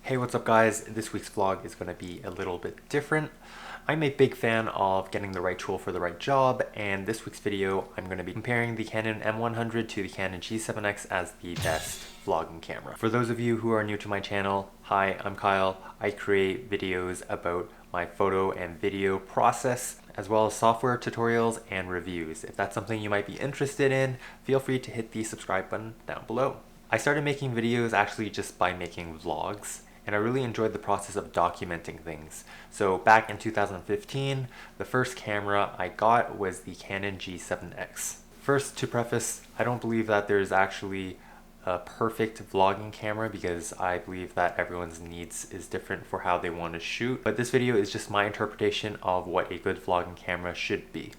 Hey, what's up guys? This week's vlog is going to be a little bit different. I'm a big fan of getting the right tool for the right job, and this week's video I'm going to be comparing the Canon M100 to the Canon G7X as the best vlogging camera. For those of you who are new to my channel, hi, I'm Kyle. I create videos about my photo and video process, as well as software tutorials and reviews. If that's something you might be interested in, feel free to hit the subscribe button down below. I started making videos actually just by making vlogs, and I really enjoyed the process of documenting things. So back in 2015, the first camera I got was the Canon G7X. First, to preface, I don't believe that there's actually a perfect vlogging camera because I believe that everyone's needs is different for how they want to shoot. But this video is just my interpretation of what a good vlogging camera should be.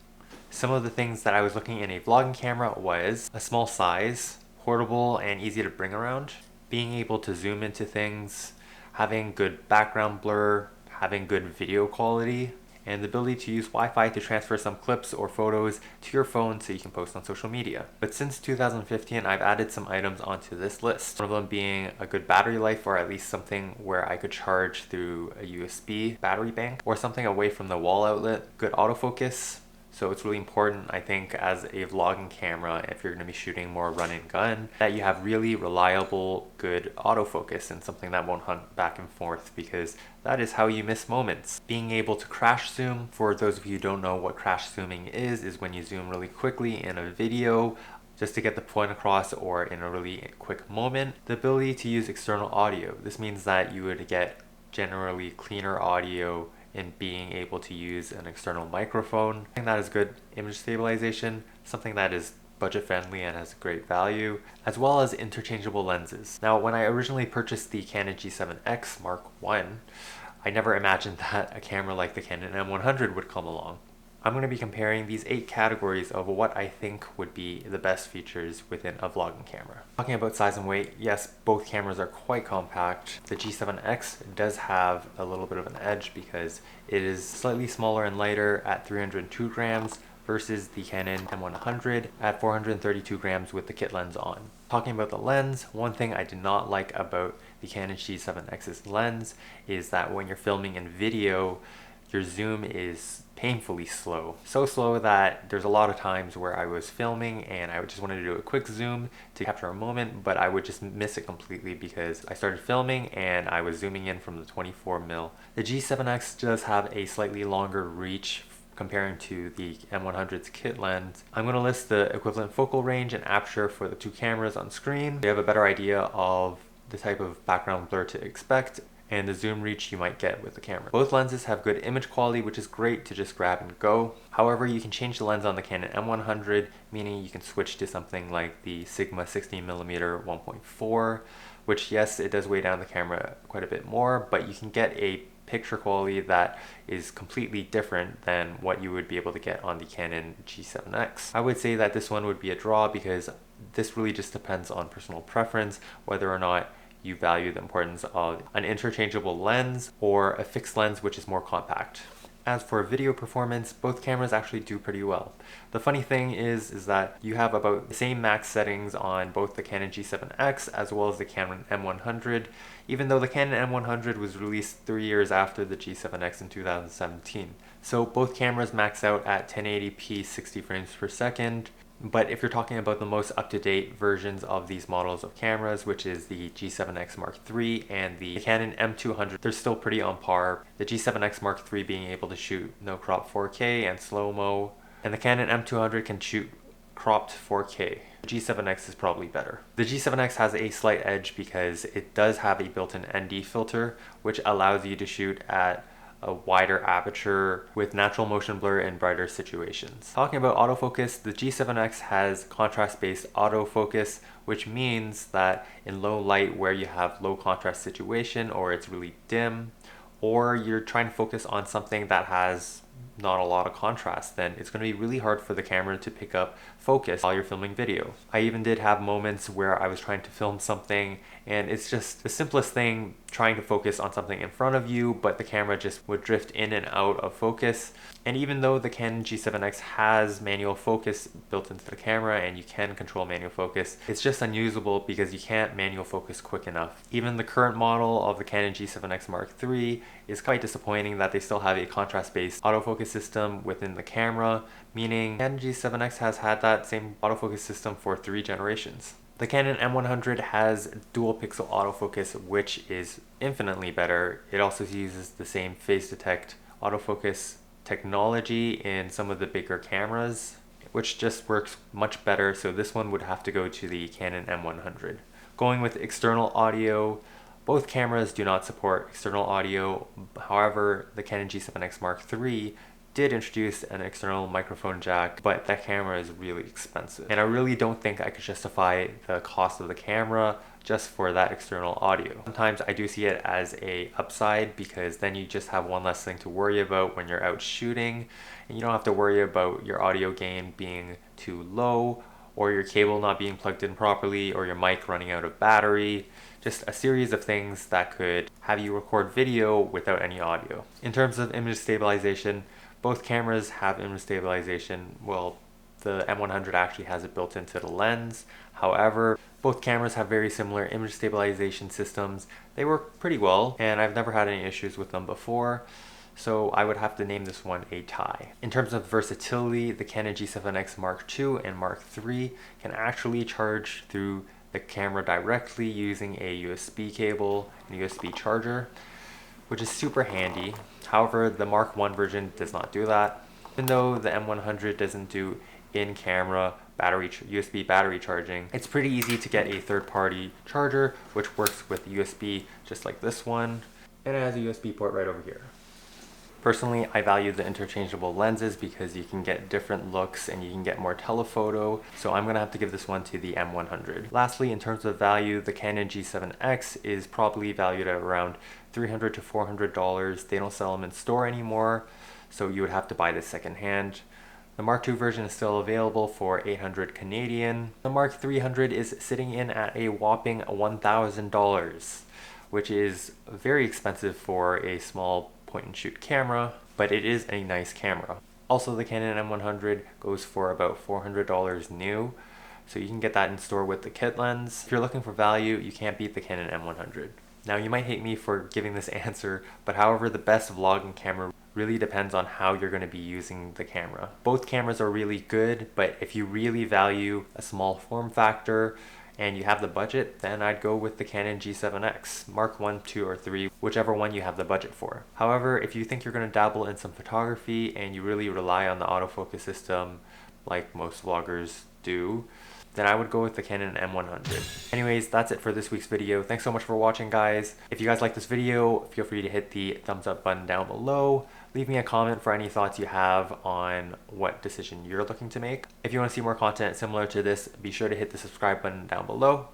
Some of the things that I was looking in a vlogging camera was a small size, portable and easy to bring around, being able to zoom into things, having good background blur, having good video quality, and the ability to use Wi-Fi to transfer some clips or photos to your phone so you can post on social media. But since 2015, I've added some items onto this list. One of them being a good battery life, or at least something where I could charge through a USB battery bank, or something away from the wall outlet, good autofocus. So it's really important, I think, as a vlogging camera, if you're going to be shooting more run and gun, that you have really reliable, good autofocus and something that won't hunt back and forth, because that is how you miss moments. Being able to crash zoom, for those of you who don't know what crash zooming is when you zoom really quickly in a video just to get the point across or in a really quick moment. The ability to use external audio. This means that you would get generally cleaner audio in being able to use an external microphone. Something that is good image stabilization, something that is budget friendly and has great value, as well as interchangeable lenses. Now, when I originally purchased the Canon G7X Mark I, I never imagined that a camera like the Canon M100 would come along. I'm going to be comparing these 8 categories of what I think would be the best features within a vlogging camera. Talking about size and weight, yes, both cameras are quite compact. The G7X does have a little bit of an edge because it is slightly smaller and lighter at 302 grams versus the Canon M100 at 432 grams with the kit lens on. Talking about the lens, one thing I did not like about the Canon G7X's lens is that when you're filming in video, your zoom is painfully slow. So slow that there's a lot of times where I was filming and I just wanted to do a quick zoom to capture a moment, but I would just miss it completely because I started filming and I was zooming in from the 24mm. The G7X does have a slightly longer reach comparing to the M100's kit lens. I'm going to list the equivalent focal range and aperture for the two cameras on screen. You have a better idea of the type of background blur to expect and the zoom reach you might get with the camera. Both lenses have good image quality, which is great to just grab and go. However, you can change the lens on the Canon M100, meaning you can switch to something like the Sigma 16mm 1.4, which, yes, it does weigh down the camera quite a bit more, but you can get a picture quality that is completely different than what you would be able to get on the Canon G7X. I would say that this one would be a draw because this really just depends on personal preference, whether or not you value the importance of an interchangeable lens or a fixed lens which is more compact. As for video performance, both cameras actually do pretty well. The funny thing is that you have about the same max settings on both the Canon G7X as well as the Canon M100, even though the Canon M100 was released 3 years after the G7X in 2017. So both cameras max out at 1080p 60 frames per second. But if you're talking about the most up-to-date versions of these models of cameras, which is the G7X Mark III and the Canon M200, they're still pretty on par. The G7X Mark III being able to shoot no crop 4K and slow-mo, and the Canon M200 can shoot cropped 4K. The G7X is probably better. The G7X has a slight edge because it does have a built-in ND filter, which allows you to shoot at a wider aperture with natural motion blur in brighter situations. Talking about autofocus, the G7X has contrast-based autofocus, which means that in low light where you have low contrast situation or it's really dim, or you're trying to focus on something that has not a lot of contrast, then it's going to be really hard for the camera to pick up focus while you're filming video. I even did have moments where I was trying to film something and it's just the simplest thing, trying to focus on something in front of you, but the camera just would drift in and out of focus. And even though the Canon G7X has manual focus built into the camera and you can control manual focus, it's just unusable because you can't manual focus quick enough. Even the current model of the Canon G7X Mark III is quite disappointing that they still have a contrast-based autofocus system within the camera, meaning Canon G7X has had that same autofocus system for 3 generations. The Canon M100 has dual pixel autofocus, which is infinitely better. It also uses the same phase detect autofocus technology in some of the bigger cameras, which just works much better. So this one would have to go to the Canon M100. Going with external audio, both cameras do not support external audio. However, the Canon G7X Mark III did introduce an external microphone jack, but that camera is really expensive. And I really don't think I could justify the cost of the camera just for that external audio. Sometimes I do see it as a upside because then you just have one less thing to worry about when you're out shooting, and you don't have to worry about your audio gain being too low, or your cable not being plugged in properly, or your mic running out of battery. Just a series of things that could have you record video without any audio. In terms of image stabilization, both cameras have image stabilization. Well, the M100 actually has it built into the lens. However, both cameras have very similar image stabilization systems. They work pretty well, and I've never had any issues with them before. So I would have to name this one a tie. In terms of versatility, the Canon G7X Mark II and Mark III can actually charge through the camera directly using a USB cable and USB charger, which is super handy. However, the Mark I version does not do that. Even though the M100 doesn't do in-camera USB battery charging, it's pretty easy to get a third-party charger which works with USB just like this one, and it has a USB port right over here. Personally, I value the interchangeable lenses because you can get different looks and you can get more telephoto, so I'm going to have to give this one to the M100. Lastly, in terms of value, the Canon G7X is probably valued at around $300 to $400. They don't sell them in store anymore, so you would have to buy this secondhand. The Mark II version is still available for $800 Canadian. The Mark III is sitting in at a whopping $1,000, which is very expensive for a small point and shoot camera, but it is a nice camera. Also, the Canon M100 goes for about $400 new, so you can get that in store with the kit lens. If you're looking for value, you can't beat the Canon M100. Now, you might hate me for giving this answer, but however, the best vlogging camera really depends on how you're going to be using the camera. Both cameras are really good, but if you really value a small form factor and you have the budget, then I'd go with the Canon G7X, Mark I, II, or III, whichever one you have the budget for. However, if you think you're going to dabble in some photography and you really rely on the autofocus system like most vloggers do, then I would go with the Canon M100. Anyways, that's it for this week's video. Thanks so much for watching, guys. If you guys like this video, feel free to hit the thumbs up button down below. Leave me a comment for any thoughts you have on what decision you're looking to make. If you want to see more content similar to this, be sure to hit the subscribe button down below.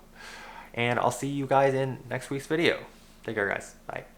And I'll see you guys in next week's video. Take care, guys. Bye.